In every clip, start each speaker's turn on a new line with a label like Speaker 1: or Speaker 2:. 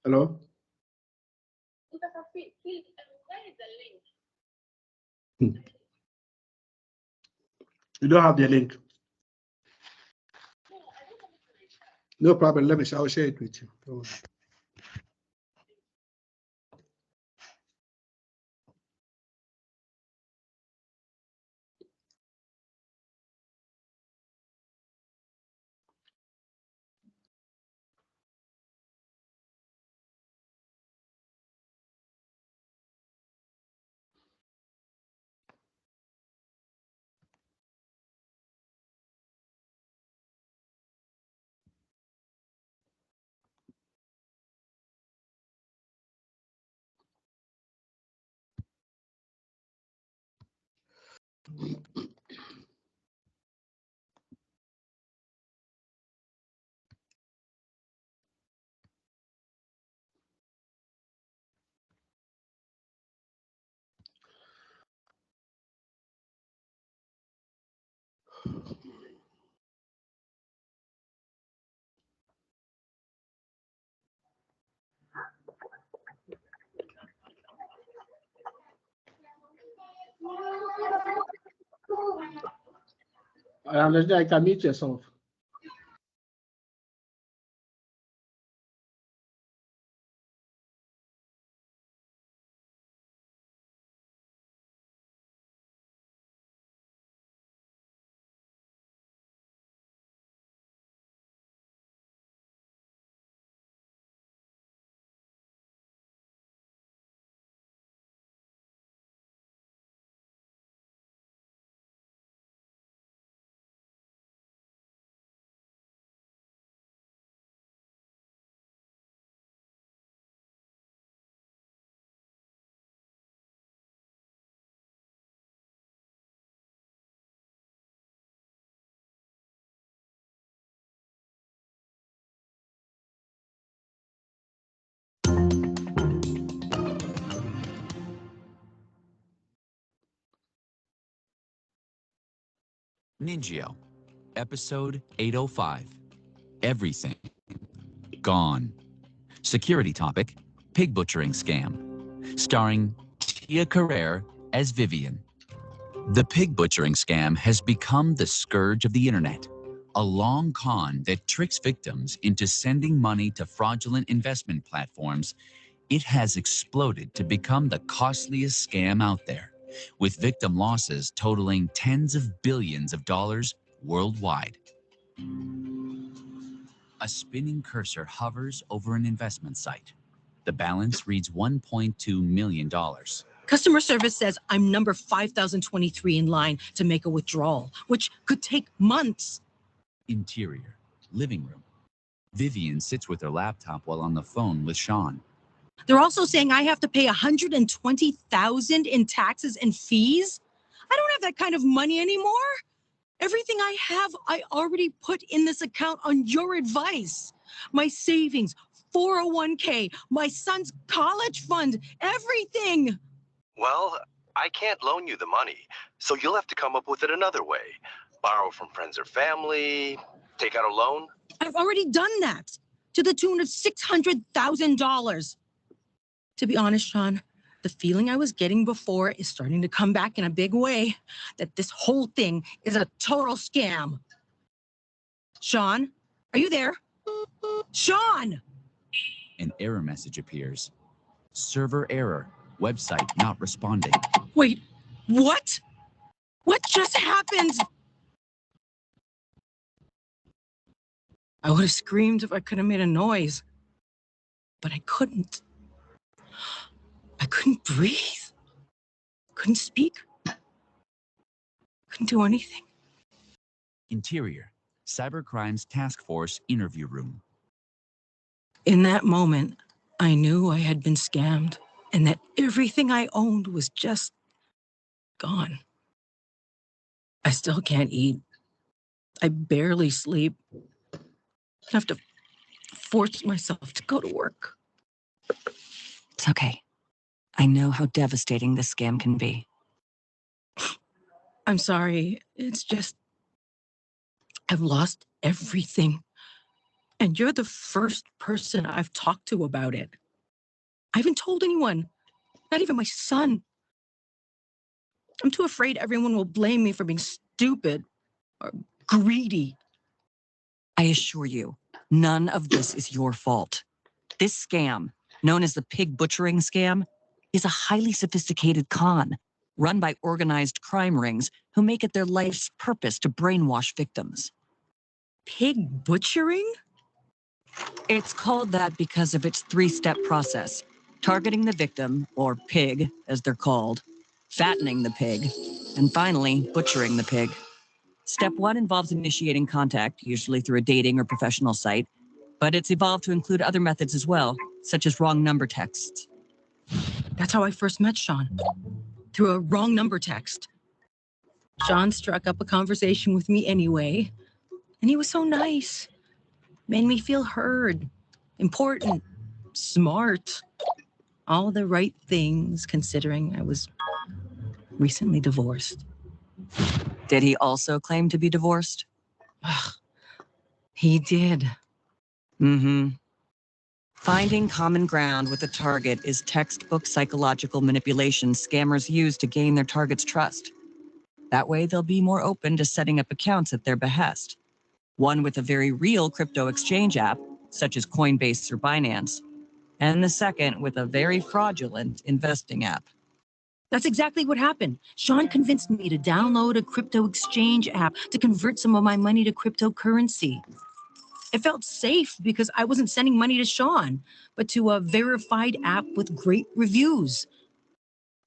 Speaker 1: Hello? Hmm. You don't have the link. No problem. I'll share it with you. Don't worry. I understand. I can mute yourself.
Speaker 2: Ninjio, episode 805. Everything gone. Security topic, pig butchering scam. Starring Tia Carrere as Vivian. The pig butchering scam has become the scourge of the internet. A long con that tricks victims into sending money to fraudulent investment platforms. It has exploded to become the costliest scam out there, with victim losses totaling tens of billions of dollars worldwide. A spinning cursor hovers over an investment site. The balance reads $1.2 million.
Speaker 3: Customer service says I'm number 5023 in line to make a withdrawal, which could take months.
Speaker 2: Interior, living room. Vivian sits with her laptop while on the phone with Sean.
Speaker 3: They're also saying I have to pay $120,000 in taxes and fees. I don't have that kind of money anymore. Everything I have, I already put in this account on your advice. My savings, 401k, my son's college fund, everything.
Speaker 4: Well, I can't loan you the money, so you'll have to come up with it another way. Borrow from friends or family, take out a loan.
Speaker 3: I've already done that to the tune of $600,000. To be honest, Sean, the feeling I was getting before is starting to come back in a big way, that this whole thing is a total scam. Sean, are you there? Sean!
Speaker 2: An error message appears. Server error. Website not responding.
Speaker 3: Wait, what? What just happened? I would have screamed if I could have made a noise, but I couldn't. I couldn't breathe. Couldn't speak. Couldn't do anything.
Speaker 2: Interior, Cybercrimes Task Force interview room.
Speaker 3: In that moment, I knew I had been scammed and that everything I owned was just gone. I still can't eat. I barely sleep. I have to force myself to go to work.
Speaker 5: It's okay. I know how devastating this scam can be.
Speaker 3: I'm sorry. It's just, I've lost everything. And you're the first person I've talked to about it. I haven't told anyone, not even my son. I'm too afraid everyone will blame me for being stupid or greedy.
Speaker 5: I assure you, none of this is your fault. This scam, known as the pig butchering scam, is a highly sophisticated con run by organized crime rings who make it their life's purpose to brainwash victims.
Speaker 3: Pig butchering?
Speaker 5: It's called that because of its three-step process: targeting the victim, or pig, as they're called, fattening the pig, and finally, butchering the pig. Step 1 involves initiating contact, usually through a dating or professional site, but it's evolved to include other methods as well, such as wrong number texts.
Speaker 3: That's how I first met Sean, through a wrong number text. Sean struck up a conversation with me anyway, and he was so nice. Made me feel heard, important, smart. All the right things, considering I was recently divorced.
Speaker 5: Did he also claim to be divorced?
Speaker 3: Ugh, he did.
Speaker 5: Mm-hmm. Finding common ground with a target is textbook psychological manipulation scammers use to gain their target's trust. That way, they'll be more open to setting up accounts at their behest. One with a very real crypto exchange app, such as Coinbase or Binance, and the second with a very fraudulent investing app.
Speaker 3: That's exactly what happened. Sean convinced me to download a crypto exchange app to convert some of my money to cryptocurrency. It felt safe because I wasn't sending money to Sean, but to a verified app with great reviews.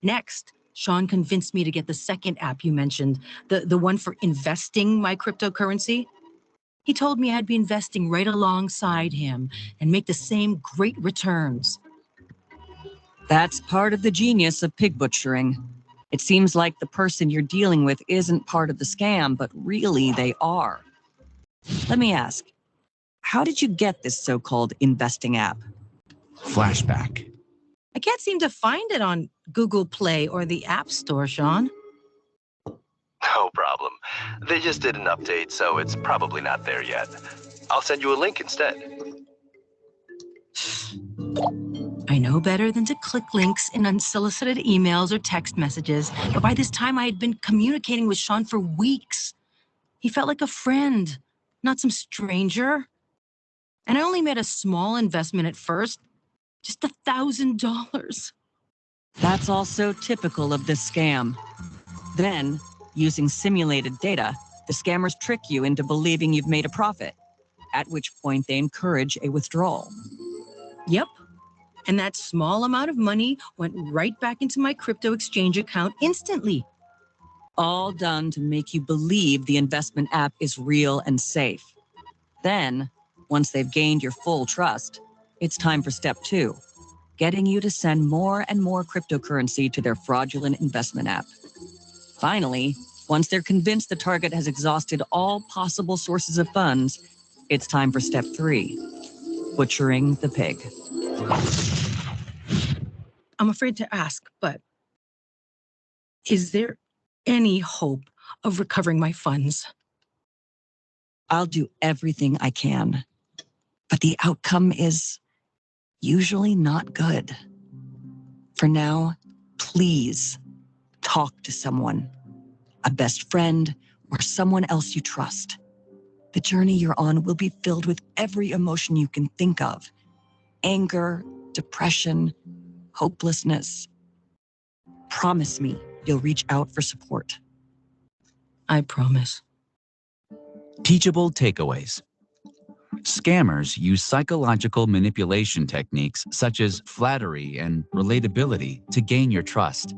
Speaker 3: Next, Sean convinced me to get the second app you mentioned, the one for investing my cryptocurrency. He told me I'd be investing right alongside him and make the same great returns.
Speaker 5: That's part of the genius of pig butchering. It seems like the person you're dealing with isn't part of the scam, but really they are. Let me ask, how did you get this so-called investing app?
Speaker 2: Flashback.
Speaker 3: I can't seem to find it on Google Play or the App Store, Sean.
Speaker 4: No problem. They just did an update, so it's probably not there yet. I'll send you a link instead.
Speaker 3: I know better than to click links in unsolicited emails or text messages, but by this time I had been communicating with Sean for weeks. He felt like a friend, not some stranger. And I only made a small investment at first, just $1,000.
Speaker 5: That's also typical of this scam. Then, using simulated data, the scammers trick you into believing you've made a profit, at which point they encourage a withdrawal.
Speaker 3: Yep. And that small amount of money went right back into my crypto exchange account instantly.
Speaker 5: All done to make you believe the investment app is real and safe. Then, once they've gained your full trust, it's time for step 2, getting you to send more and more cryptocurrency to their fraudulent investment app. Finally, once they're convinced the target has exhausted all possible sources of funds, it's time for step 3, butchering the pig.
Speaker 3: I'm afraid to ask, but is there any hope of recovering my funds?
Speaker 5: I'll do everything I can, but the outcome is usually not good. For now, please talk to someone, a best friend or someone else you trust. The journey you're on will be filled with every emotion you can think of: anger, depression, hopelessness. Promise me you'll reach out for support.
Speaker 3: I promise.
Speaker 2: Teachable takeaways. Scammers use psychological manipulation techniques such as flattery and relatability to gain your trust.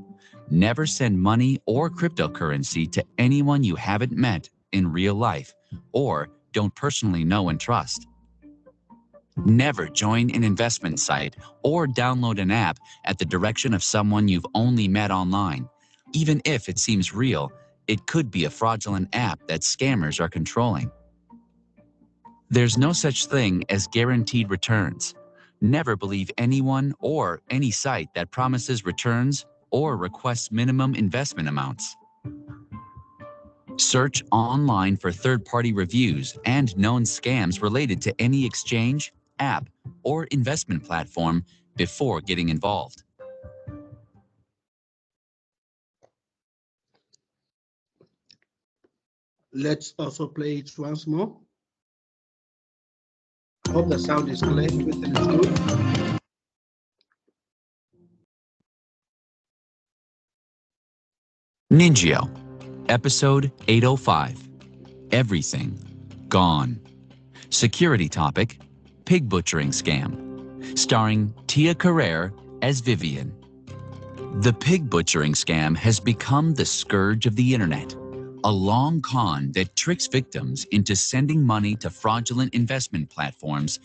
Speaker 2: Never send money or cryptocurrency to anyone you haven't met in real life or don't personally know and trust. Never join an investment site or download an app at the direction of someone you've only met online. Even if it seems real, it could be a fraudulent app that scammers are controlling. There's no such thing as guaranteed returns. Never believe anyone or any site that promises returns or requests minimum investment amounts. Search online for third-party reviews and known scams related to any exchange, app, or investment platform before getting involved.
Speaker 1: Let's also play it once more. Hope the sound is clear, everything is good.
Speaker 2: Ninjio, episode 805. Everything gone. Security topic, pig butchering scam. Starring Tia Carrere as Vivian. The pig butchering scam has become the scourge of the internet. A long con that tricks victims into sending money to fraudulent investment platforms.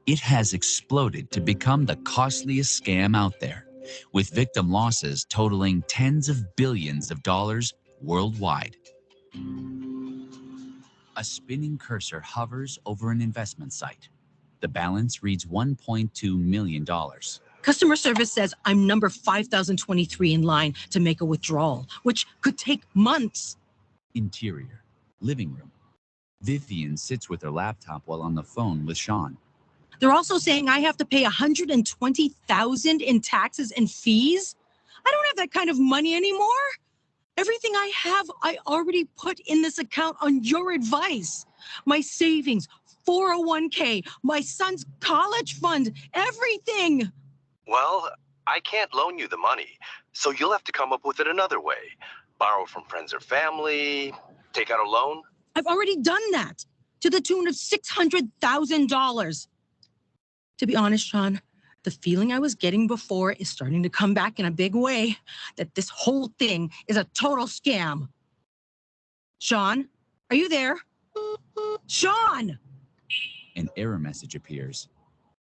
Speaker 2: It has exploded to become the costliest scam out there, with victim losses totaling tens of billions of dollars worldwide. A spinning cursor hovers over an investment site. The balance reads $1.2 million.
Speaker 3: Customer service says I'm number 5023 in line to make a withdrawal, which could take months.
Speaker 2: Interior, living room. Vivian sits with her laptop while on the phone with Sean.
Speaker 3: They're also saying I have to pay $120,000 in taxes and fees. I don't have that kind of money anymore. Everything I have, I already put in this account on your advice. My savings, 401k, my son's college fund, everything.
Speaker 4: Well, I can't loan you the money, so you'll have to come up with it another way. Borrow from friends or family, take out a loan.
Speaker 3: I've already done that to the tune of $600,000. To be honest, Sean, the feeling I was getting before is starting to come back in a big way, that this whole thing is a total scam. Sean, are you there? Sean!
Speaker 2: An error message appears.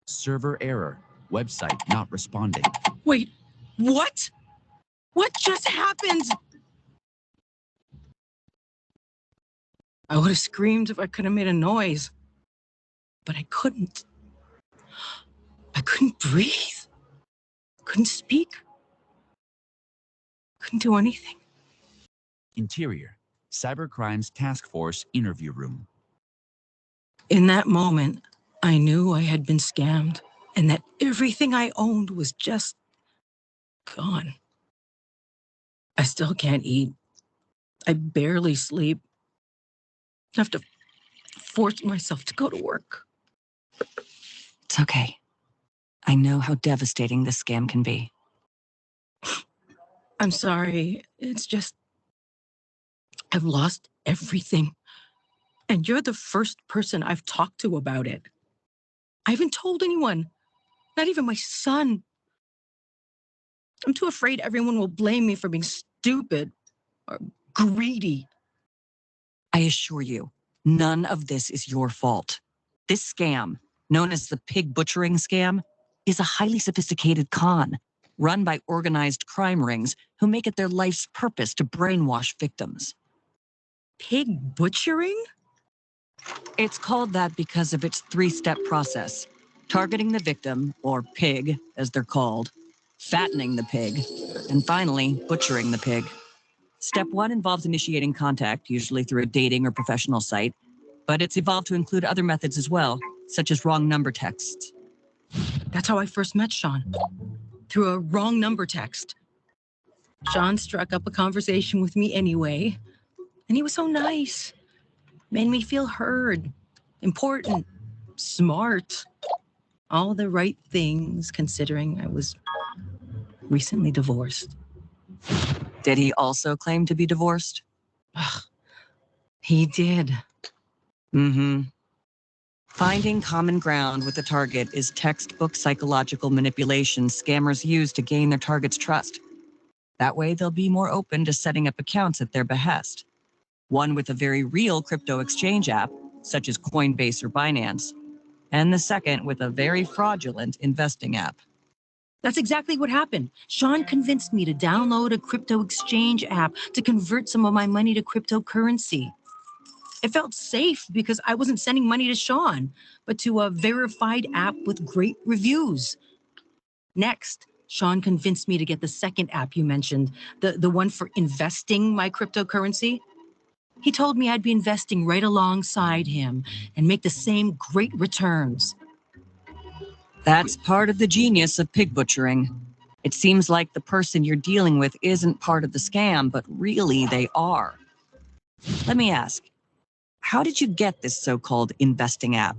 Speaker 2: Server error. Website not responding.
Speaker 3: Wait, what? What just happened? I would have screamed if I could have made a noise, but I couldn't. I couldn't breathe, couldn't speak, couldn't do anything.
Speaker 2: Interior, Cybercrimes Task Force interview room.
Speaker 3: In that moment, I knew I had been scammed and that everything I owned was just gone. I still can't eat. I barely sleep. I have to force myself to go to work.
Speaker 5: It's okay. I know how devastating this scam can be.
Speaker 3: I'm sorry. It's just, I've lost everything. And you're the first person I've talked to about it. I haven't told anyone, not even my son. I'm too afraid everyone will blame me for being stupid or greedy.
Speaker 5: I assure you, none of this is your fault. This scam, known as the pig butchering scam, is a highly sophisticated con run by organized crime rings who make it their life's purpose to brainwash victims.
Speaker 3: Pig butchering?
Speaker 5: It's called that because of its three-step process: targeting the victim, or pig, as they're called, fattening the pig, and finally, butchering the pig. Step one involves initiating contact, usually through a dating or professional site, but it's evolved to include other methods as well, such as wrong number texts.
Speaker 3: That's how I first met Sean, through a wrong number text. Sean struck up a conversation with me anyway, and he was so nice. Made me feel heard, important, smart. All the right things, considering I was recently divorced.
Speaker 5: Did he also claim to be divorced?
Speaker 3: Ugh, he did.
Speaker 5: Mm-hmm. Finding common ground with the target is textbook psychological manipulation scammers use to gain their target's trust. That way, they'll be more open to setting up accounts at their behest. One with a very real crypto exchange app, such as Coinbase or Binance, and the second with a very fraudulent investing app.
Speaker 3: That's exactly what happened. Sean convinced me to download a crypto exchange app to convert some of my money to cryptocurrency. It felt safe because I wasn't sending money to Sean, but to a verified app with great reviews. Next, Sean convinced me to get the second app you mentioned, the one for investing my cryptocurrency. He told me I'd be investing right alongside him and make the same great returns.
Speaker 5: That's part of the genius of pig butchering. It seems like the person you're dealing with isn't part of the scam, but really they are. Let me ask, how did you get this so-called investing app?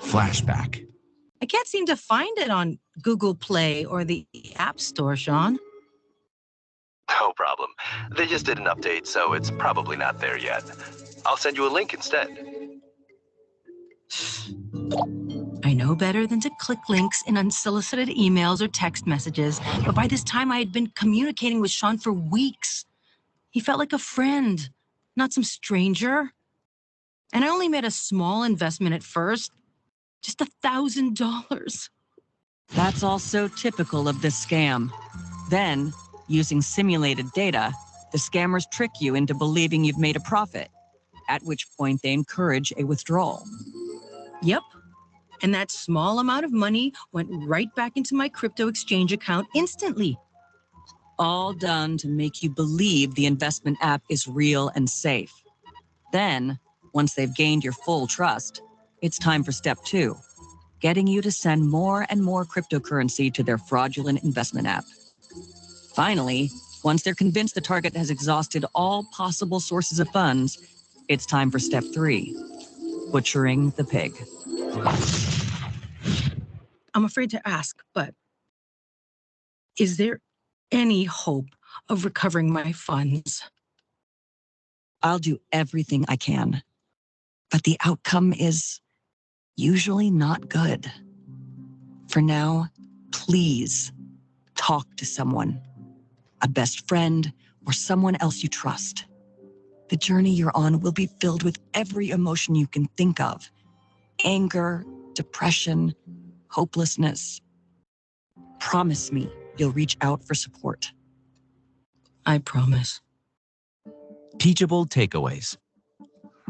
Speaker 2: Flashback.
Speaker 3: I can't seem to find it on Google Play or the App Store, Sean.
Speaker 4: No problem. They just did an update, so it's probably not there yet. I'll send you a link instead.
Speaker 3: I know better than to click links in unsolicited emails or text messages, but by this time I had been communicating with Sean for weeks. He felt like a friend, not some stranger. And I only made a small investment at first, just $1,000.
Speaker 5: That's also typical of this scam. Then, using simulated data, the scammers trick you into believing you've made a profit, at which point they encourage a withdrawal.
Speaker 3: Yep. And that small amount of money went right back into my crypto exchange account instantly.
Speaker 5: All done to make you believe the investment app is real and safe. Then, once they've gained your full trust, it's time for step 2, getting you to send more and more cryptocurrency to their fraudulent investment app. Finally, once they're convinced the target has exhausted all possible sources of funds, it's time for step 3, butchering the pig.
Speaker 3: I'm afraid to ask, but is there any hope of recovering my funds?
Speaker 5: I'll do everything I can, but the outcome is usually not good. For now, please talk to someone, a best friend or someone else you trust. The journey you're on will be filled with every emotion you can think of: anger, depression, hopelessness. Promise me you'll reach out for support.
Speaker 3: I promise.
Speaker 2: Teachable takeaways.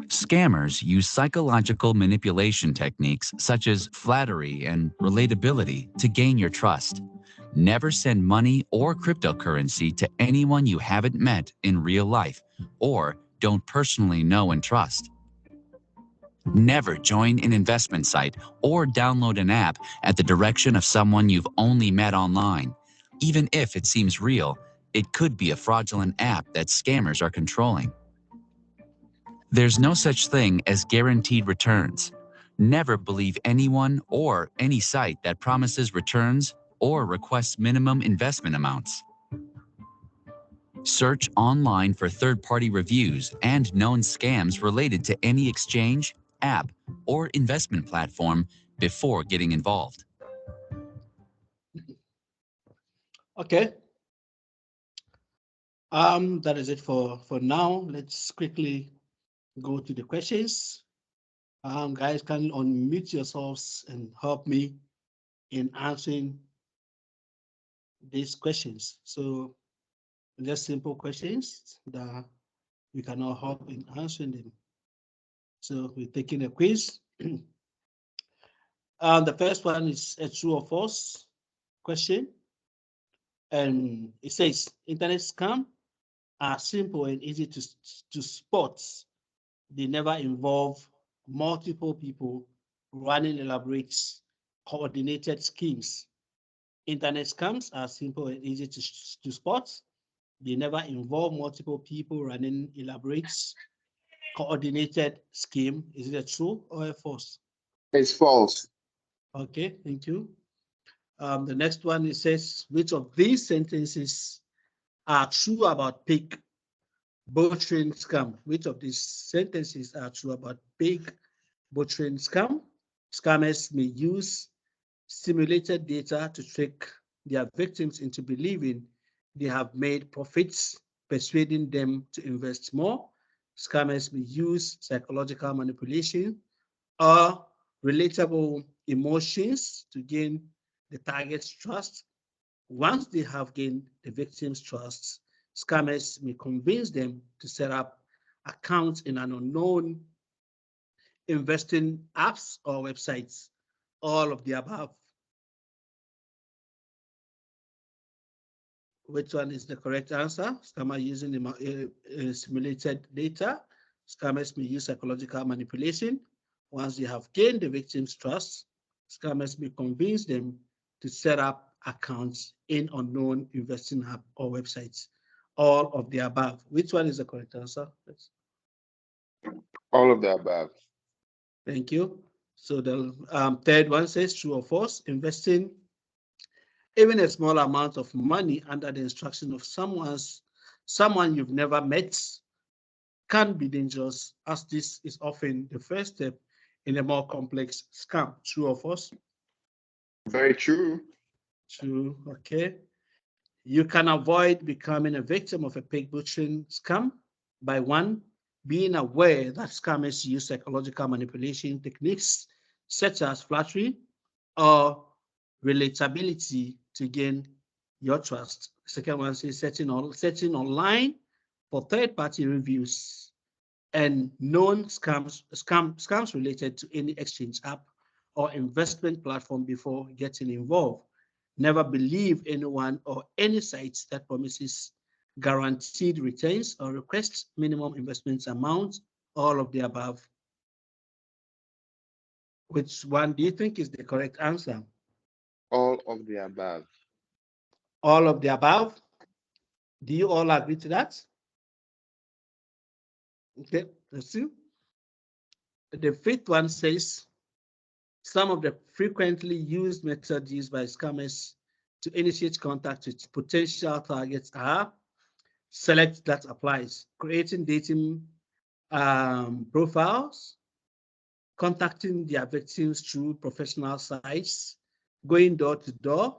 Speaker 2: Scammers use psychological manipulation techniques such as flattery and relatability to gain your trust. Never send money or cryptocurrency to anyone you haven't met in real life or don't personally know and trust. Never join an investment site or download an app at the direction of someone you've only met online. Even if it seems real, it could be a fraudulent app that scammers are controlling. There's no such thing as guaranteed returns. Never believe anyone or any site that promises returns or requests minimum investment amounts. Search online for third-party reviews and known scams related to any exchange, app, or investment platform before getting involved.
Speaker 1: Okay. That is it for now. Let's quickly go to the questions. Guys, can unmute yourselves and help me in answering these questions. So just simple questions that we can all help in answering them. So we're taking a quiz. The first one is a true or false question. And it says, internet scam are simple and easy to spot. They never involve multiple people running elaborate, coordinated schemes. Internet scams are simple and easy to spot. They never involve multiple people running elaborate, coordinated scheme. Is it a true or a false?
Speaker 6: It's false.
Speaker 1: Okay, thank you. The next one, it says, which of these sentences are true about pig butchering scam? Which of these sentences are true about pig butchering scam? Scammers may use simulated data to trick their victims into believing they have made profits, persuading them to invest more. Scammers may use psychological manipulation or relatable emotions to gain the target's trust. Once they have gained the victim's trust, scammers may convince them to set up accounts in an unknown investing apps or websites. All of the above. Which one is the correct answer? Scammer using simulated data Scammers may use psychological manipulation. Once they have gained the victim's trust, scammers may convince them to set up accounts in unknown investing app or websites. All of the above. Which one is the correct answer?
Speaker 6: All of the above.
Speaker 1: Thank you. So the third one says true or false. Investing even a small amount of money under the instruction of someone you've never met can be dangerous, as this is often the first step in a more complex scam. True or false?
Speaker 6: Very true.
Speaker 1: True. Okay. You can avoid becoming a victim of a pig butchering scam by one, being aware that scammers use psychological manipulation techniques such as flattery or relatability to gain your trust. Second one is setting online for third-party reviews and known scams related to any exchange app or investment platform before getting involved. Never believe anyone or any sites that promises guaranteed returns or requests minimum investment amount, all of the above. Which one do you think is the correct answer?
Speaker 6: All of the above.
Speaker 1: All of the above. Do you all agree to that? Okay, let's see. The fifth one says, some of the frequently used methods used by scammers to initiate contact with potential targets are select that applies, creating dating profiles, contacting their victims through professional sites, going door to door,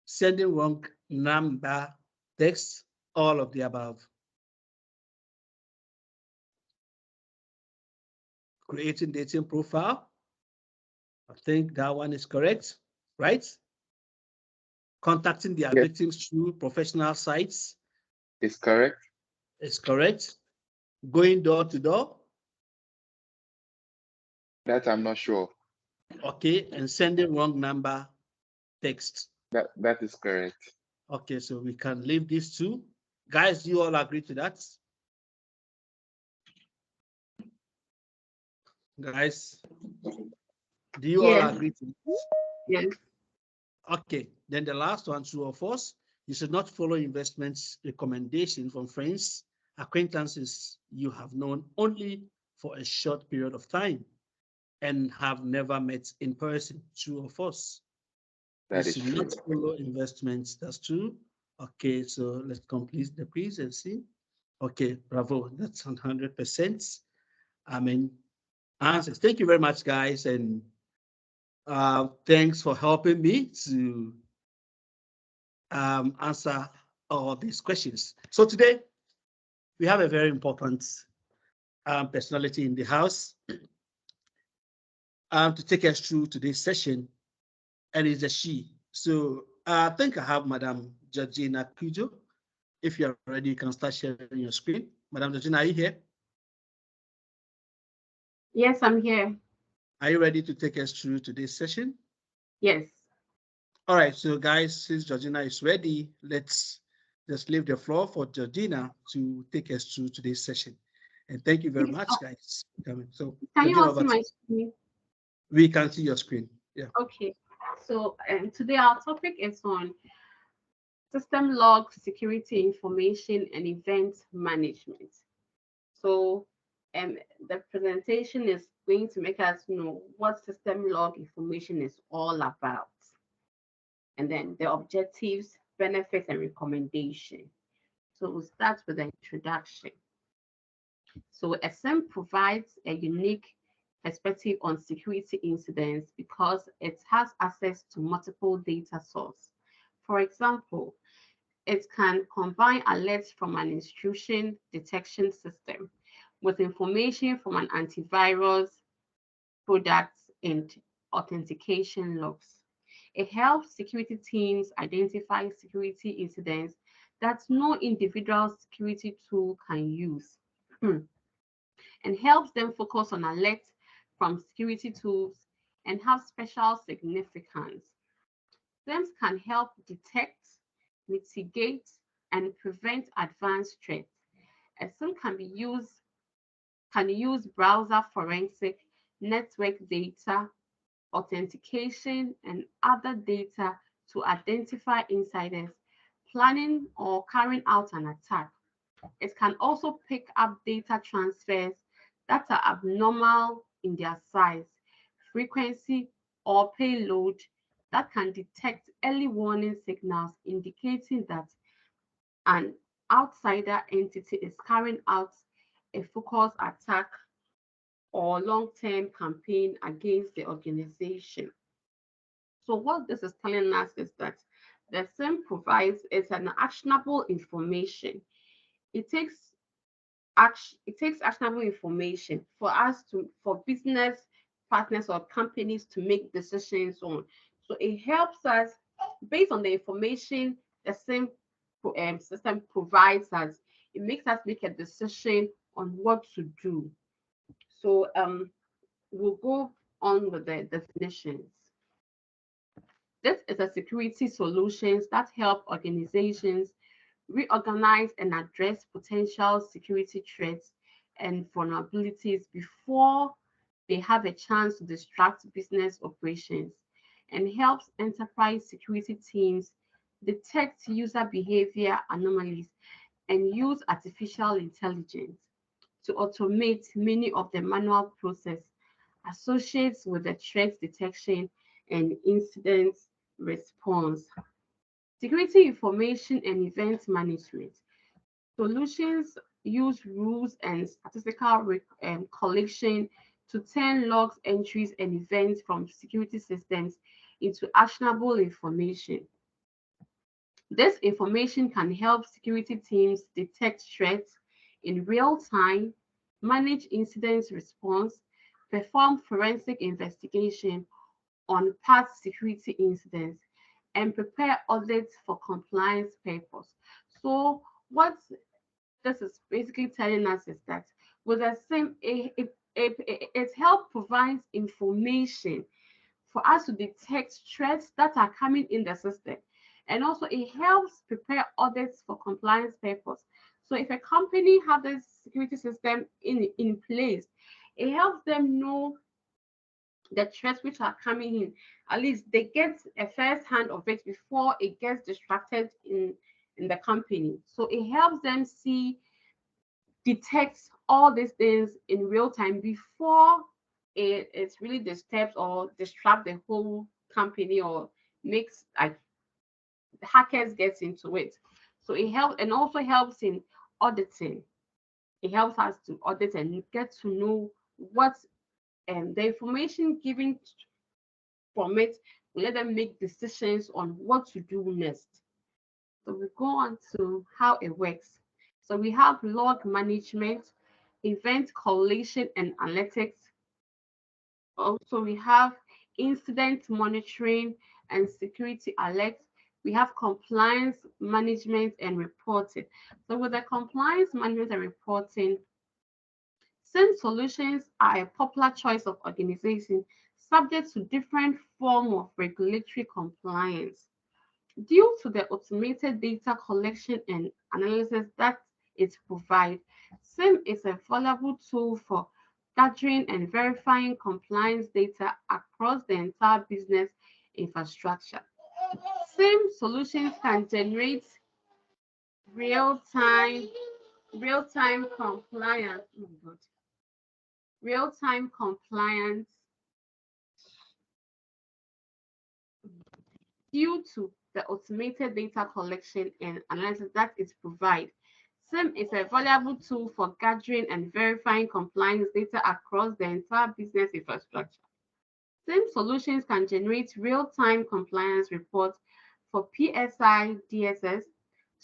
Speaker 1: sending wrong number text, all of the above. Creating dating profile. I think that one is correct, right? Contacting their victims through professional sites.
Speaker 6: Is correct.
Speaker 1: Is correct. Going door to door.
Speaker 6: That I'm not sure.
Speaker 1: Okay, and sending wrong number text.
Speaker 6: That is correct.
Speaker 1: Okay, so we can leave these two. Guys, do you all agree to that? Guys, do you all agree to that?
Speaker 7: Yes.
Speaker 1: Okay, then the last one, true or false. You should not follow investments recommendation from friends, acquaintances you have known only for a short period of time and have never met in person. True or false?
Speaker 6: That is
Speaker 1: You should
Speaker 6: true.
Speaker 1: not follow investments. That's true. Okay, so let's complete the quiz and see. Okay, bravo. That's 100%. I mean, answers. Thank you very much, guys, and thanks for helping me to answer all these questions. So today, we have a very important personality in the house to take us through today's session, and it's a she. So I think I have Madam Georgina Kujo. If you're ready, you can start sharing your screen. Madam Georgina, are you here?
Speaker 7: Yes, I'm here.
Speaker 1: Are you ready to take us through today's session?
Speaker 7: Yes.
Speaker 1: All right, so guys, since Georgina is ready, let's just leave the floor for Georgina to take us through today's session. And thank you very much, guys, for coming. So
Speaker 7: can you
Speaker 1: Georgina,
Speaker 7: all see my screen?
Speaker 1: We can see your screen. Yeah.
Speaker 7: Okay. So today our topic is on system log security information and event management. So the presentation is going to make us know what system log information is all about. And then the objectives, benefits, and recommendation. So we'll start with the introduction. So SM provides a unique perspective on security incidents because it has access to multiple data sources. For example, it can combine alerts from an intrusion detection system with information from an antivirus product and authentication logs. It helps security teams identify security incidents that no individual security tool can use and helps them focus on alerts from security tools and have special significance. SIEMs can help detect, mitigate, and prevent advanced threats. A SIEM can be used can use browser forensic, network data, authentication, and other data to identify insiders planning or carrying out an attack. It can also pick up data transfers that are abnormal in their size, frequency, or payload that can detect early warning signals indicating that an outsider entity is carrying out a focused attack or long-term campaign against the organization. So what this is telling us is that the SIM provides is an actionable information. It takes actionable information for business partners or companies to make decisions on. So it helps us based on the information the SIM system provides us. It makes us make a decision on what to do. So we'll go on with the definitions. This is a security solutions that help organizations reorganize and address potential security threats and vulnerabilities before they have a chance to disrupt business operations, and helps enterprise security teams detect user behavior anomalies and use artificial intelligence to automate many of the manual process associated with the threat detection and incident response. Security information and event management. Solutions use rules and statistical collection to turn logs, entries, and events from security systems into actionable information. This information can help security teams detect threats in real time, manage incident response, perform forensic investigation on past security incidents, and prepare audits for compliance purpose. So what this is basically telling us is that with the same, it helps provides information for us to detect threats that are coming in the system. And also it helps prepare audits for compliance purpose. So if a company has this security system in place, it helps them know the threats which are coming in. At least they get a first hand of it before it gets distracted in the company. So it helps them detect all these things in real time before it really disturbs or disrupt the whole company or makes like the hackers get into it. So it helps and also helps in auditing. It helps us to audit and get to know what the information given from it will let them make decisions on what to do next. So we go on to how it works. So we have log management, event collation and analytics. Also, we have incident monitoring and security alerts. We have compliance management and reporting. So with the compliance management and reporting, SIM solutions are a popular choice of organizations subject to different forms of regulatory compliance. Due to the automated data collection and analysis that it provides, SIM is a valuable tool for gathering and verifying compliance data across the entire business infrastructure. SIM solutions can generate real-time compliance. Oh my God. Real-time compliance due to the automated data collection and analysis that it provides. SIM is a valuable tool for gathering and verifying compliance data across the entire business infrastructure. SIM solutions can generate real-time compliance reports for PSI, DSS,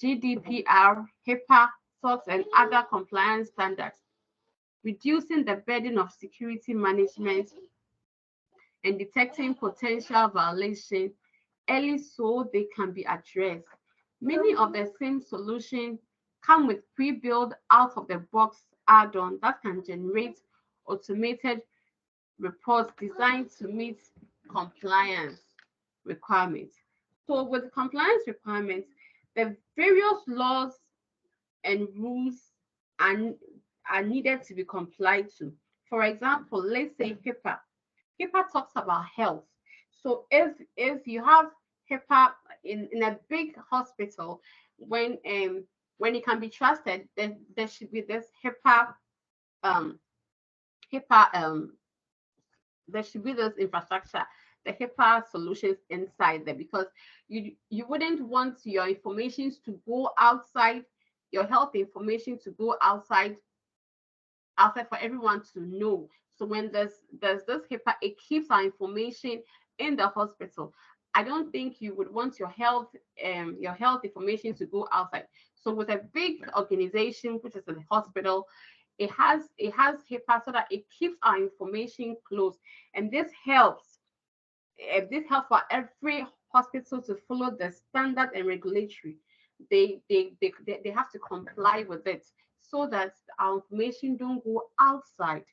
Speaker 7: GDPR, HIPAA, SOX, and other compliance standards, reducing the burden of security management and detecting potential violations early so they can be addressed. Many of the SIM solutions come with pre-built out-of-the-box add-on that can generate automated reports designed to meet compliance requirements. So with compliance requirements, the various laws and rules are are needed to be complied to. For example, let's say HIPAA. HIPAA talks about health. So if you have HIPAA in a big hospital, when it can be trusted, then there should be this HIPAA there should be this infrastructure, the HIPAA solutions inside there, because you wouldn't want your information to go outside, your health information to go outside for everyone to know. So when there's this HIPAA, it keeps our information in the hospital. I don't think you would want your health information to go outside. So with a big organization, which is the hospital, it has HIPAA so that it keeps our information close, and this helps. This helps for every hospital to follow the standard and regulatory. They have to comply with it so that our information don't go outside.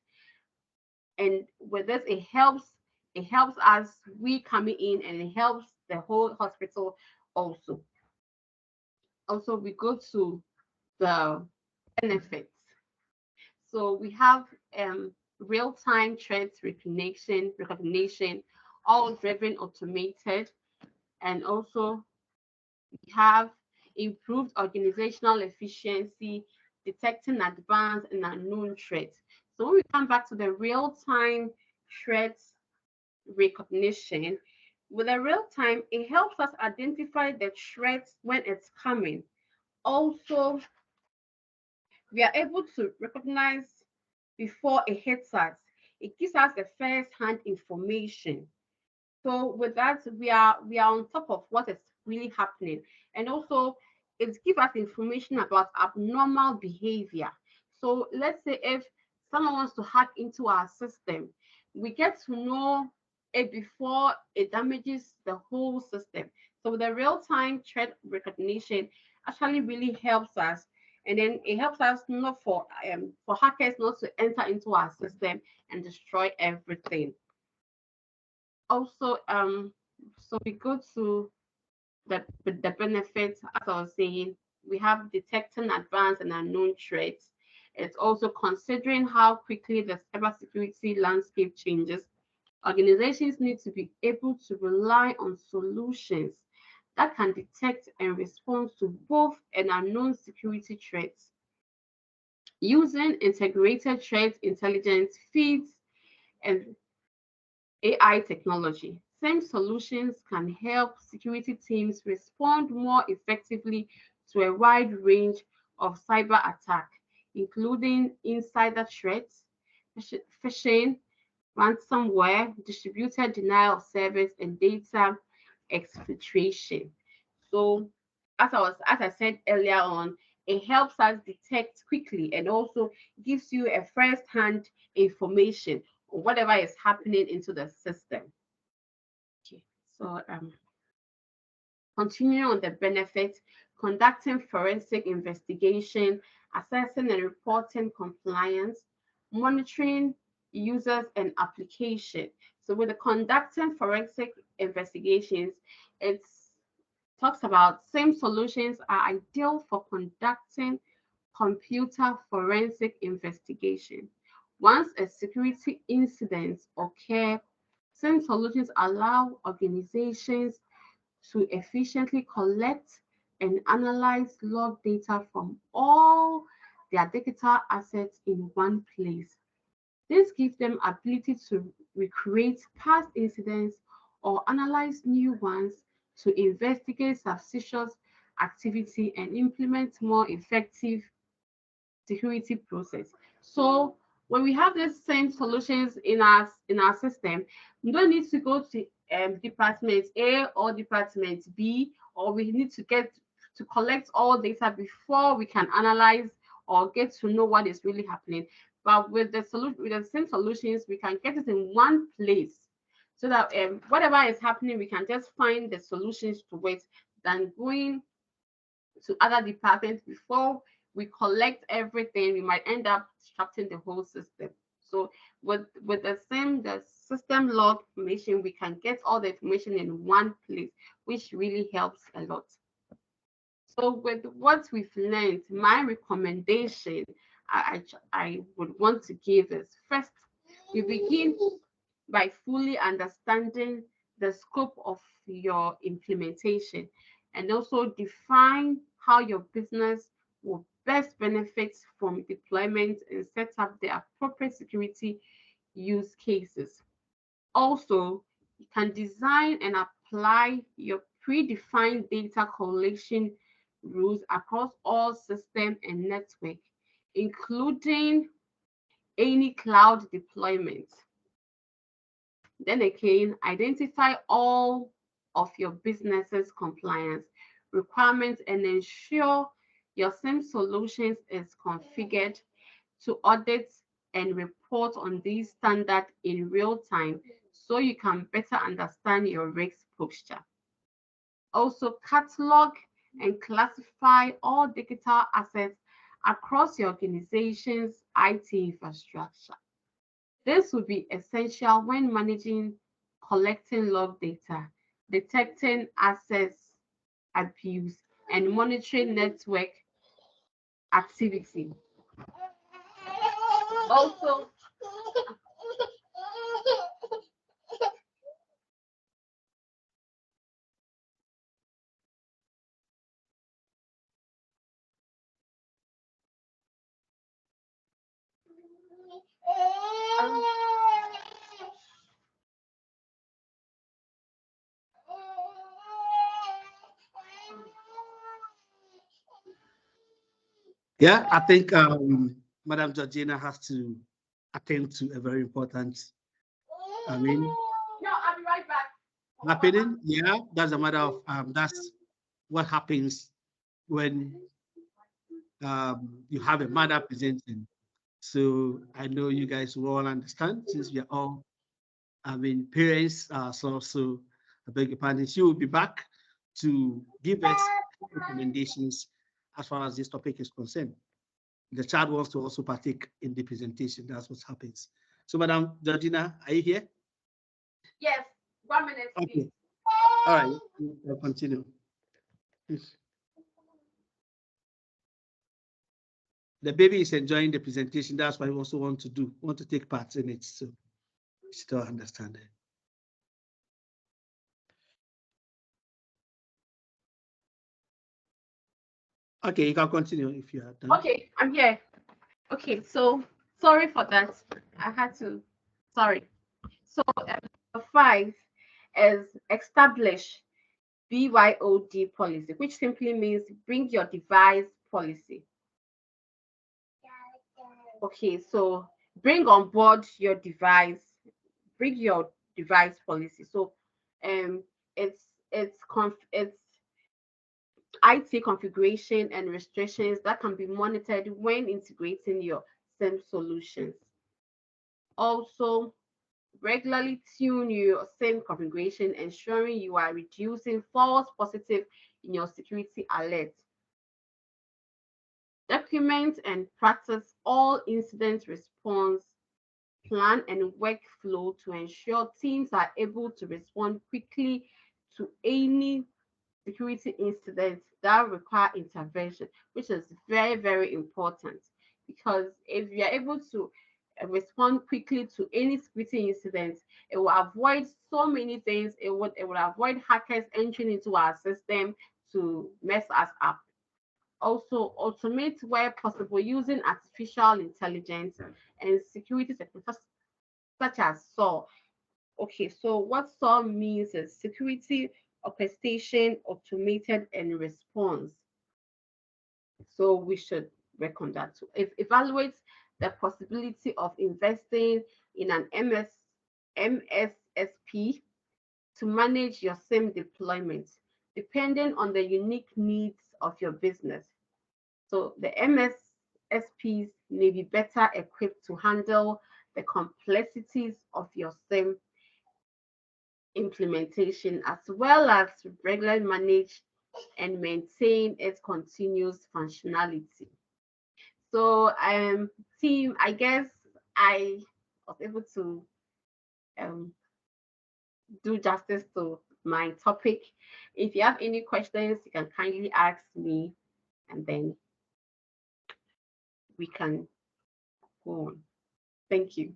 Speaker 7: And with this, it helps us, we coming in, and it helps the whole hospital also. Also, we go to the benefits. So we have real-time threat recognition, all driven automated, and also we have improved organizational efficiency, detecting advanced and unknown threats. So when we come back to the real-time threat recognition, with a real time, it helps us identify the threats when it's coming. Also, we are able to recognize before it hits us. It gives us the first-hand information. So with that, we are on top of what is really happening, and also it gives us information about abnormal behavior. So let's say if someone wants to hack into our system, we get to know it before it damages the whole system. So the real-time threat recognition actually really helps us, and then it helps us not for hackers not to enter into our system and destroy everything. Also, so we go to the benefits. As I was saying, we have detecting advanced and unknown threats. It's also considering how quickly the cybersecurity landscape changes. Organizations need to be able to rely on solutions that can detect and respond to both an unknown security threats. Using integrated threat intelligence feeds and AI technology, same solutions can help security teams respond more effectively to a wide range of cyber attack, including insider threats, phishing, ransomware, distributed denial of service, and data exfiltration. So, as I said earlier on, it helps us detect quickly and also gives you a first-hand information on whatever is happening into the system. Okay, so continuing on the benefits, conducting forensic investigation, assessing and reporting compliance, monitoring users and application. So with the conducting forensic investigations, it talks about same solutions are ideal for conducting computer forensic investigation. Once a security incident occurs, same solutions allow organizations to efficiently collect and analyze log data from all their digital assets in one place. This gives them ability to recreate past incidents or analyze new ones to investigate suspicious activity and implement more effective security process. So when we have these same solutions in our system, we don't need to go to department A or department B, or we need to get to collect all data before we can analyze or get to know what is really happening. But with the same solutions, we can get it in one place, so that whatever is happening, we can just find the solutions to it than going to other departments before we collect everything. We might end up disrupting the whole system. So with the system log information, we can get all the information in one place, which really helps a lot. So with what we've learned, my recommendation I would want to give is, first, we begin by fully understanding the scope of your implementation, and also define how your business will best benefit from deployment and set up the appropriate security use cases. Also, you can design and apply your predefined data collection rules across all system and network, including any cloud deployment. Then again, identify all of your business's compliance requirements and ensure your SIM solutions is configured to audit and report on these standards in real time so you can better understand your risk posture. Also, catalog and classify all digital assets across your organization's IT infrastructure. This will be essential when managing collecting log data, detecting access abuse, and monitoring network activity. Also,
Speaker 1: Yeah, I think Madam Georgina has to attend to a very important, I mean,
Speaker 7: no, I'll be right back.
Speaker 1: happening. Yeah, that's a matter of that's what happens when you have a mother presenting. So I know you guys will all understand since we are all, I mean, parents ourselves. So I beg your pardon. She will be back to give us recommendations as far as this topic is concerned. The child wants to also partake in the presentation. That's what happens. So, Madam Georgina, are you here?
Speaker 7: Yes, 1 minute,
Speaker 1: Okay.
Speaker 7: please.
Speaker 1: All right. We'll continue. Please. The baby is enjoying the presentation. That's why we also want to take part in it. So, still understand it. Okay, you can continue if you are done.
Speaker 7: Okay, I'm here. Okay, so sorry for that. I had to, sorry. So number 5 is establish BYOD policy, which simply means bring your device policy. Okay, so bring on board your device, bring your device policy. So it's IT configuration and restrictions that can be monitored when integrating your SIM solutions. Also, regularly tune your SIM configuration, ensuring you are reducing false positive in your security alerts. Document and practice all incident response plan and workflow to ensure teams are able to respond quickly to any security incidents that require intervention, which is very, very important, because if you are able to respond quickly to any security incidents, it will avoid so many things. It would avoid hackers entering into our system to mess us up. Also, automate where possible using artificial intelligence and security techniques such as SOAR. Okay, so what SOAR means is security orchestration, automated, and response. So we should work on that too. Evaluate the possibility of investing in an MSSP to manage your SIM deployment, depending on the unique needs of your business. So the MSSPs may be better equipped to handle the complexities of your SIM implementation, as well as regularly manage and maintain its continuous functionality. So team, I guess I was able to do justice to my topic. If you have any questions, you can kindly ask me, and then we can go on. Thank you.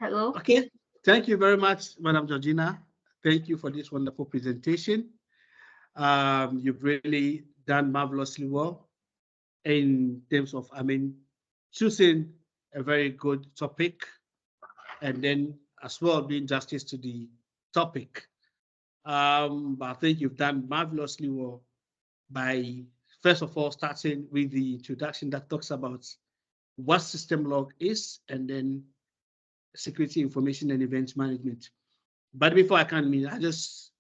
Speaker 7: Hello.
Speaker 1: Okay, thank you very much, Madam Georgina. Thank you for this wonderful presentation. You've really done marvelously well in terms of, choosing a very good topic and then as well doing justice to the topic. But I think you've done marvelously well by, first of all, starting with the introduction that talks about what system log is and then security information and events management. But before I can, I just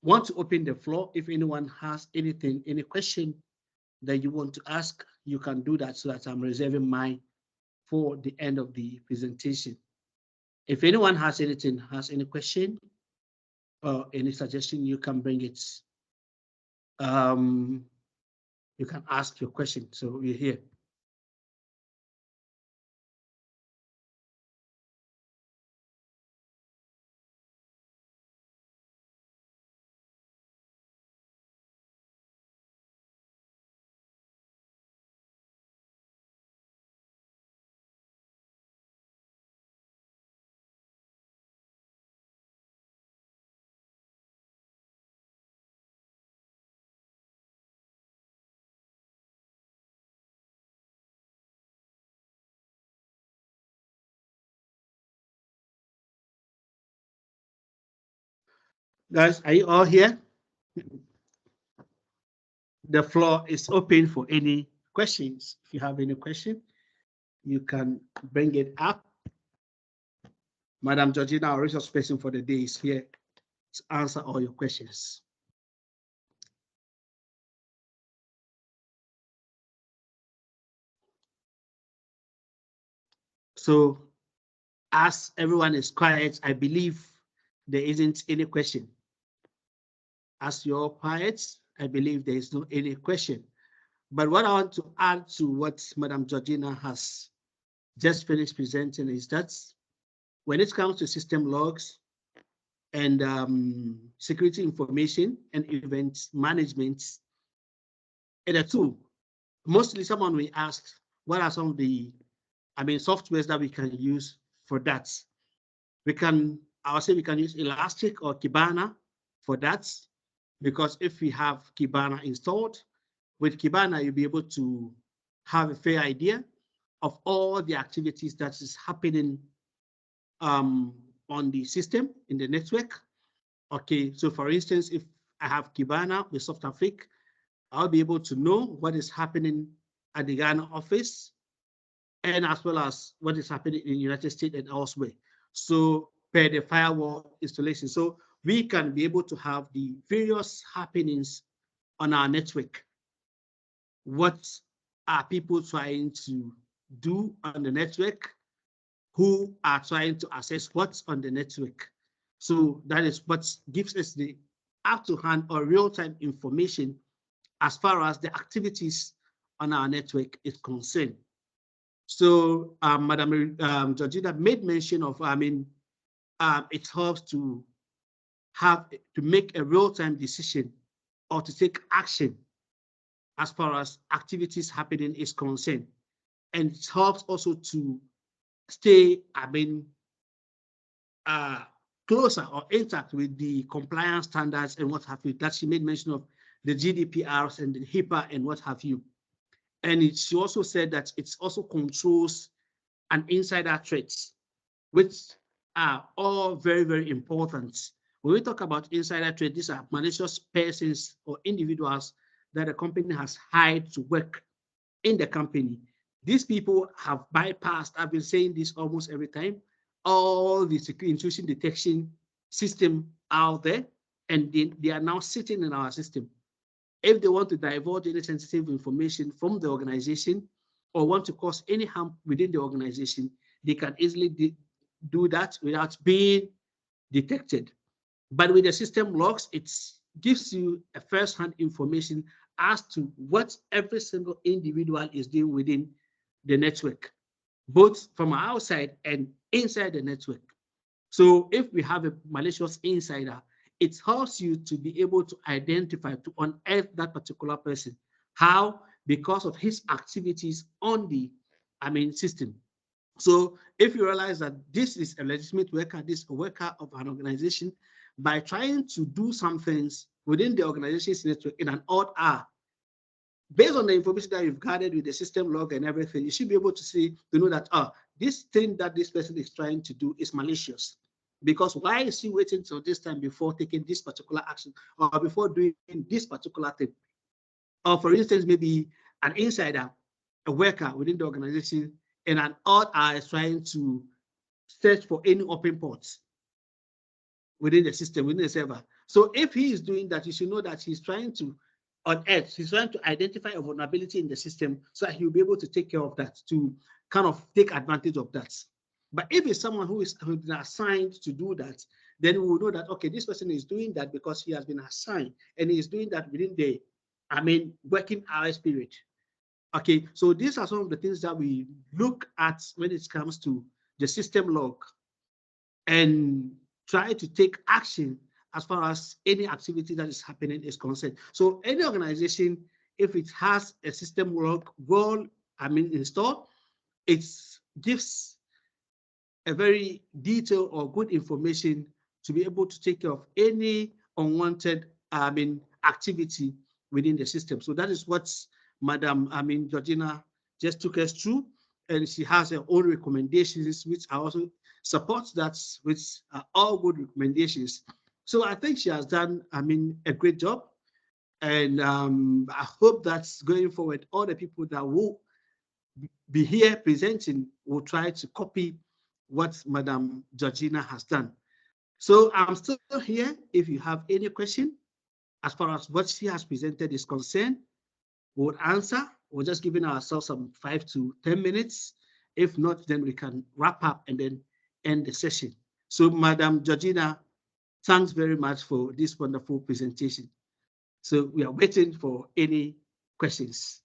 Speaker 1: want to open the floor. If anyone has anything, any question that you want to ask, you can do that so that I'm reserving mine for the end of the presentation. If anyone has anything, has any question or any suggestion, you can bring it. You can ask your question. So we're here. Guys, are you all here? The floor is open for any questions. If you have any question, you can bring it up. Madam Georgina, our resource person for the day, is here to answer all your questions. So as everyone is quiet, I believe there isn't any question. As you're quiet, I believe there is no any question. But what I want to add to what Madam Georgina has just finished presenting is that when it comes to system logs and security information and event management, and the two, mostly someone will ask, what are some of the softwares that we can use for that? I'll say we can use Elastic or Kibana for that, because if we have Kibana installed, with Kibana, you'll be able to have a fair idea of all the activities that is happening on the system, in the network. Okay, so for instance, if I have Kibana with SoftAfrique, I'll be able to know what is happening at the Ghana office, and as well as what is happening in the United States and elsewhere. So per the firewall installation. So we can be able to have the various happenings on our network. What are people trying to do on the network? Who are trying to access what's on the network? So that is what gives us the up-to-hand or real-time information as far as the activities on our network is concerned. So Madam Georgina made mention of, it helps to make a real-time decision or to take action as far as activities happening is concerned. And it helps also to stay, closer or intact with the compliance standards and what have you, that she made mention of the GDPRs and the HIPAA and what have you. And she also said that it also controls an insider threats, which are all very, very important. When we talk about insider threat, these are malicious persons or individuals that a company has hired to work in the company. These people have bypassed, I've been saying this almost every time, all the security intrusion detection system out there, and they are now sitting in our system. If they want to divulge any sensitive information from the organization or want to cause any harm within the organization, they can easily do that without being detected. But with the system logs, it gives you a first-hand information as to what every single individual is doing within the network, both from outside and inside the network. So if we have a malicious insider, it helps you to be able to identify, to unearth that particular person. How? because of his activities on the, system. So if you realize that this is a legitimate worker, this is a worker of an organization, by trying to do some things within the organization's network in an odd hour, based on the information that you've gathered with the system log and everything, you should be able to see, to know that, this thing that this person is trying to do is malicious. Because why is he waiting till this time before taking this particular action or before doing this particular thing? Or for instance, maybe an insider, a worker within the organization, in an odd hour is trying to search for any open ports within the system, within the server. So if he is doing that, you should know that he's trying to unearth, he's trying to identify a vulnerability in the system so that he'll be able to take care of that, to kind of take advantage of that. But if it's someone who's been assigned to do that, then we will know that, okay, this person is doing that because he has been assigned and he is doing that within the, working hours period. Okay, so these are some of the things that we look at when it comes to the system log and try to take action as far as any activity that is happening is concerned. So any organization, if it has a system log well, installed, it gives a very detailed or good information to be able to take care of any unwanted, activity within the system. So that is what Madam, Georgina just took us through, and she has her own recommendations, which I also support that, which are all good recommendations. So I think she has done, a great job. And I hope that going forward, all the people that will be here presenting will try to copy what Madam Georgina has done. So I'm still here. If you have any question as far as what she has presented is concerned, we'll answer. We're just giving ourselves some 5 to 10 minutes. If not, then we can wrap up and then end the session. So Madam Georgina, thanks very much for this wonderful presentation. So we are waiting for any questions.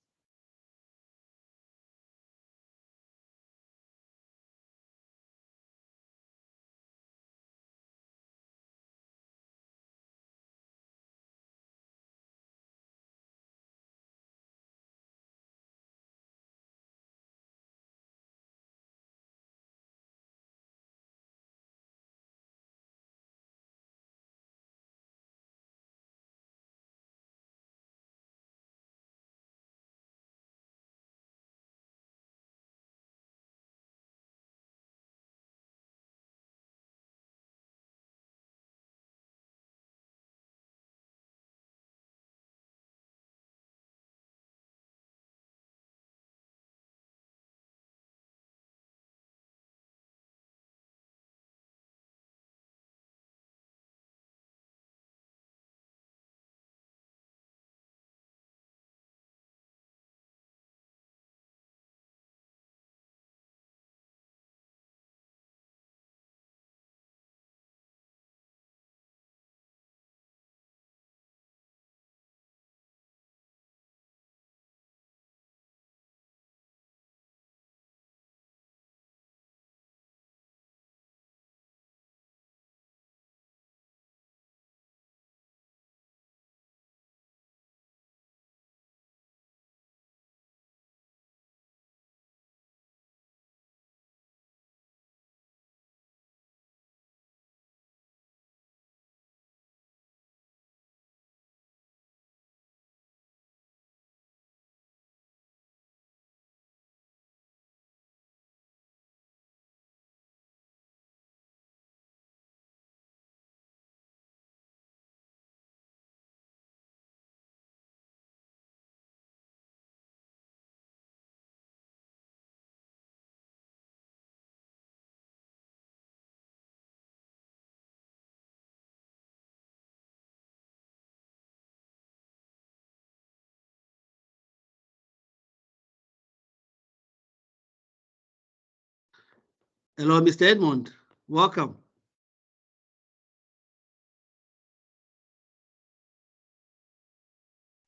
Speaker 1: Hello, Mr. Edmond. Welcome.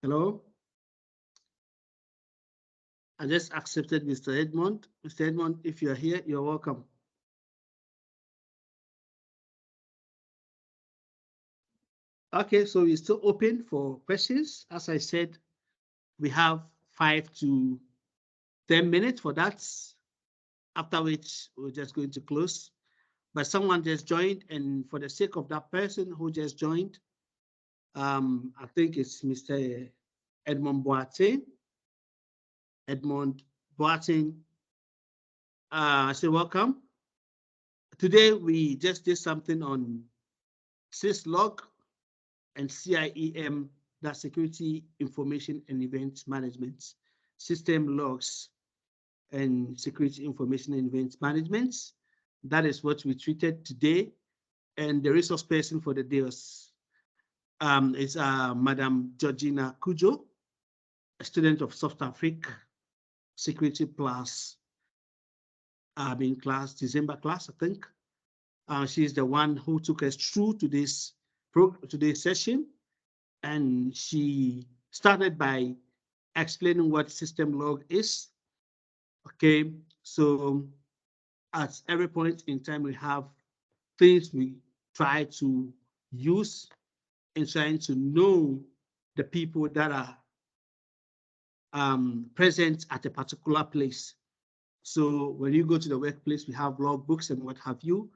Speaker 1: Hello. I just accepted Mr. Edmond. Mr. Edmond, if you're here, you're welcome. Okay, so we're still open for questions. As I said, we have 5 to 10 minutes for that, after which we're just going to close. But someone just joined, and for the sake of that person who just joined, I think it's Mr. Edmond Boateng. Edmond Boateng, say welcome. Today we just did something on syslog and CIEM, that's Security Information and Event Management, System Logs and Security Information and Event Management. That is what we treated today. And the resource person for the day is Madam Georgina Kujo, a student of South Africa Security Plus, class, December class, I think. She's the one who took us through to today's session, and she started by explaining what system log is. Okay, so at every point in time, we have things we try to use in trying to know the people that are present at a particular place. So when you go to the workplace, we have log books and what have you.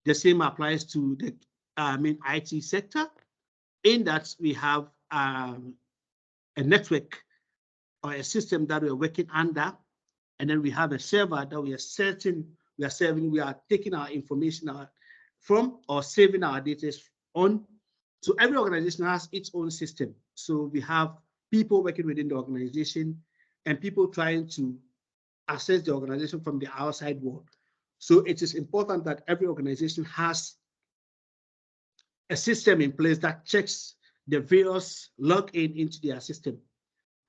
Speaker 1: The same applies to the IT sector, in that we have a network or a system that we're working under, and then we have a server that we are taking our information out from or saving our data on. So every organization has its own system. So we have people working within the organization and people trying to access the organization from the outside world. So it is important that every organization has a system in place that checks the various login into their system,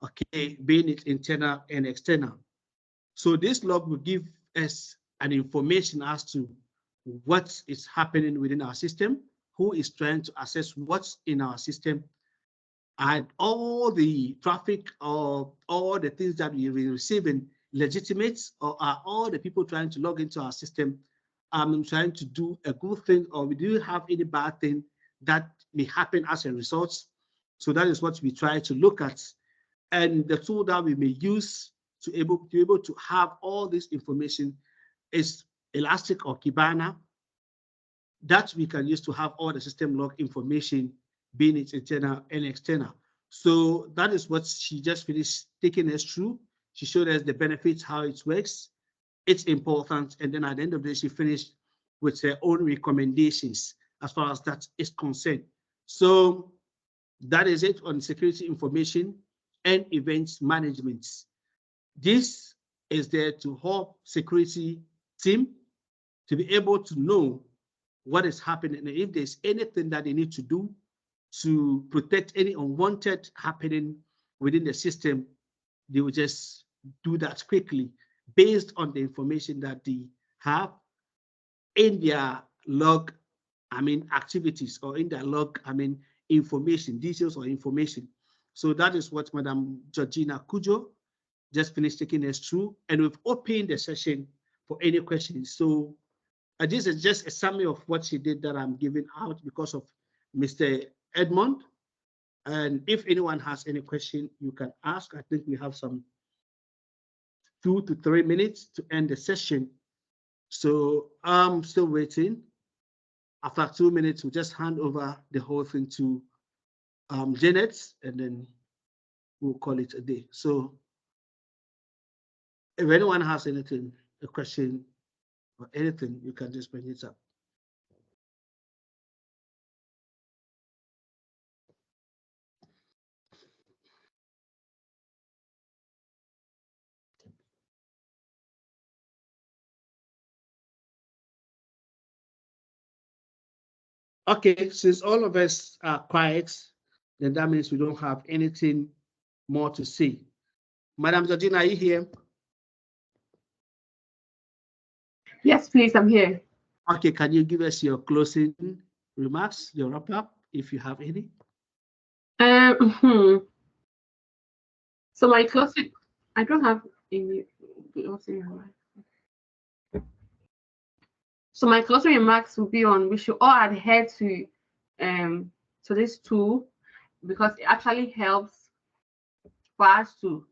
Speaker 1: okay, being it internal and external. So this log will give us an information as to what is happening within our system, who is trying to access what's in our system, and all the traffic or all the things that we've been receiving legitimate, or are all the people trying to log into our system trying to do a good thing, or we do have any bad thing that may happen as a result. So that is what we try to look at. And the tool that we may use to be able to have all this information is Elastic or Kibana, that we can use to have all the system log information, being it internal and external. So that is what she just finished taking us through. She showed us the benefits, how it works, it's important, and then at the end of the day, she finished with her own recommendations as far as that is concerned. So that is it on security information and events management. This is there to help security team to be able to know what is happening, and if there's anything that they need to do to protect any unwanted happening within the system, they will just do that quickly based on the information that they have in their log, activities, or in their log, information, details or information. So that is what Madam Georgina Kujo just finished taking us through, and we've opened the session for any questions. So this is just a summary of what she did that I'm giving out because of Mr. Edmond. And if anyone has any question, you can ask. I think we have some 2 to 3 minutes to end the session. So I'm still waiting. After 2 minutes, we'll just hand over the whole thing to Janet, and then we'll call it a day. So if anyone has anything, a question or anything, you can just bring it up. Okay, since all of us are quiet, then that means we don't have anything more to say. Madam Georgina, are you here?
Speaker 7: Yes, please, I'm here.
Speaker 1: Okay, can you give us your closing remarks, your wrap up, if you have any?
Speaker 7: So my closing, I don't have any closing remarks. So my closing remarks will be on, we should all adhere to this tool, because it actually helps for us to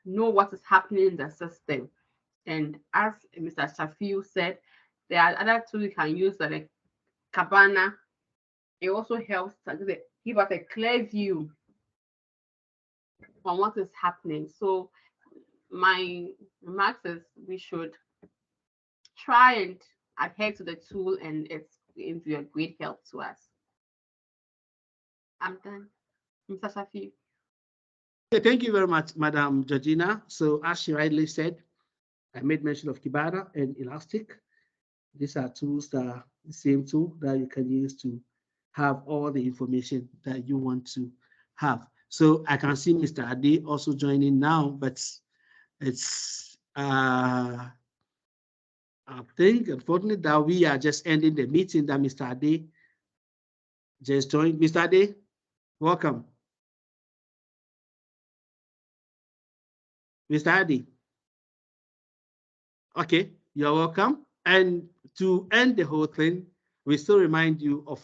Speaker 7: know what is happening in the system. And as Mr. Shafiu said, there are other tools you can use like Kibana. It also helps to give us a clear view on what is happening. So my remarks is we should try and adhere to the tool, and it's going to be a great help to us. I'm done. Mr. Shafiu.
Speaker 1: Okay, thank you very much, Madam Georgina. So as she rightly said, I made mention of Kibana and Elastic. These are tools that are the same tool that you can use to have all the information that you want to have. So I can see Mr. Ade also joining now, but it's I think unfortunately that we are just ending the meeting that Mr. Ade just joined. Mr. Ade, welcome. Mr. Ade. Okay, you're welcome. And to end the whole thing, we still remind you of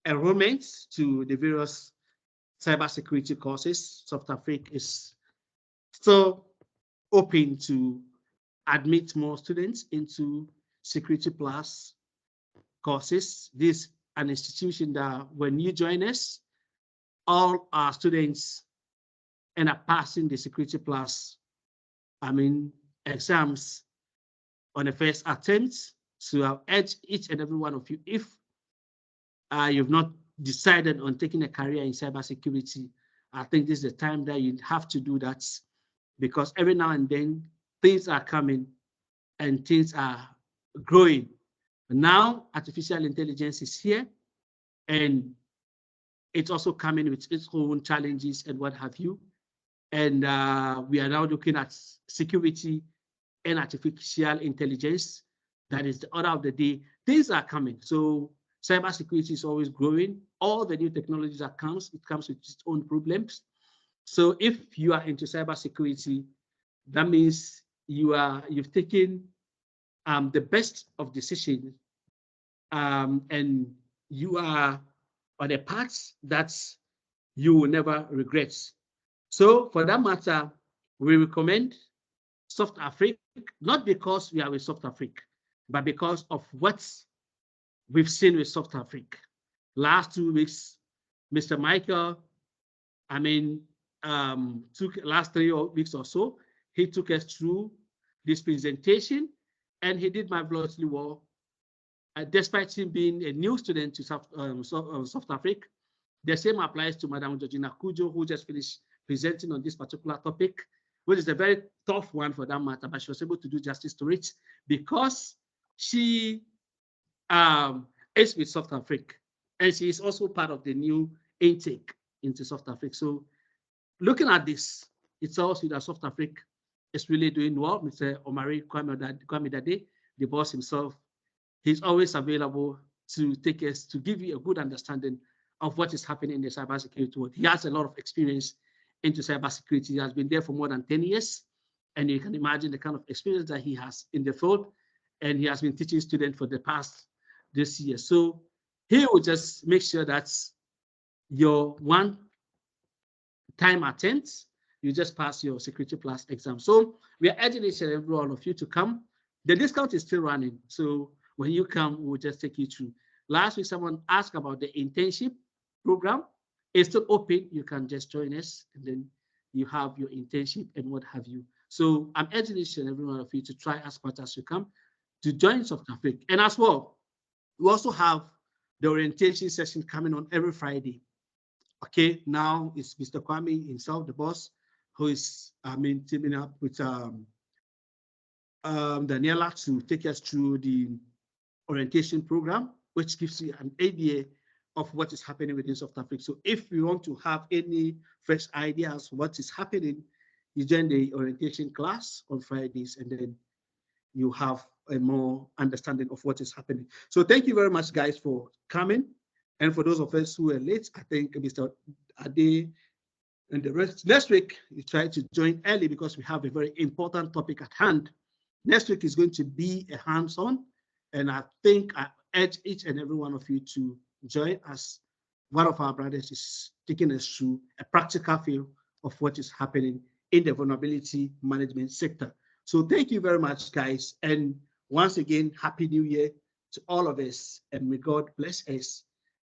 Speaker 1: enrollments to the various cybersecurity courses. South Africa is still open to admit more students into Security Plus courses. This is an institution that when you join us, all our students end up passing the Security Plus exams on the first attempt. So I'll urge each and every one of you, if you've not decided on taking a career in cybersecurity, I think this is the time that you have to do that, because every now and then things are coming and things are growing. Now artificial intelligence is here, and it's also coming with its own challenges and what have you. And we are now looking at security and artificial intelligence. That is the order of the day. Things are coming. So cybersecurity is always growing. All the new technologies that comes, it comes with its own problems. So if you are into cybersecurity, that means you've taken the best of decisions, and you are on a path that you will never regret. So for that matter, we recommend Soft Africa, not because we are with Soft Africa, but because of what we've seen with Soft Africa. Last 2 weeks, Mr. Michael, took last 3 weeks or so, he took us through this presentation, and he did marvelously well. Despite him being a new student to South Africa, the same applies to Madam Georgina Kujo, who just finished presenting on this particular topic, which is a very tough one for that matter, but she was able to do justice to it because she is with South Africa, and she is also part of the new intake into South Africa. So looking at this, it tells you that South Africa is really doing well. Mr. Omari Kwame Dade, the boss himself, he's always available to take us, to give you a good understanding of what is happening in the cybersecurity world. He has a lot of experience into cybersecurity. He has been there for more than 10 years. And you can imagine the kind of experience that he has in the field. And he has been teaching students for the past this year. So he will just make sure that your one-time attempt, you just pass your Security Plus exam. So we are urging each and every one of you to come. The discount is still running. So when you come, we'll just take you through. Last week, someone asked about the internship program. It's still open. You can just join us, and then you have your internship and what have you. So I'm urging each and every one of you to try as much as you can to join South Africa. And as well, we also have the orientation session coming on every Friday. Okay, now it's Mr. Kwame himself, the boss, who is teaming up with Daniela to take us through the orientation program, which gives you an idea of what is happening within South Africa. So if you want to have any fresh ideas what is happening, you join the orientation class on Fridays, and then you have a more understanding of what is happening. So thank you very much, guys, for coming. And for those of us who are late, I think Mr. Ade and the rest, next week, you try to join early because we have a very important topic at hand. Next week is going to be a hands-on, and I think I urge each and every one of you to join us one of our brothers is taking us through a practical view of what is happening in the vulnerability management sector. So thank you very much, guys. And once again, Happy New Year to all of us. And may God bless us,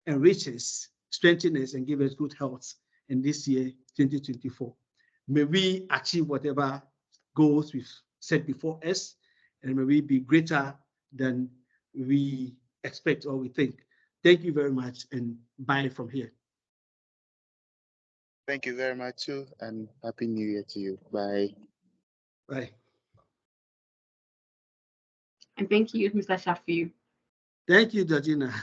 Speaker 1: enrich us, strengthen us, and give us good health in this year, 2024. May we achieve whatever goals we've set before us, and may we be greater than we expect or we think. Thank you very much, and bye from here.
Speaker 8: Thank you very much too, and Happy New Year to you. Bye.
Speaker 1: Bye.
Speaker 7: And thank you, Mr. Shafiu.
Speaker 1: Thank you, Georgina.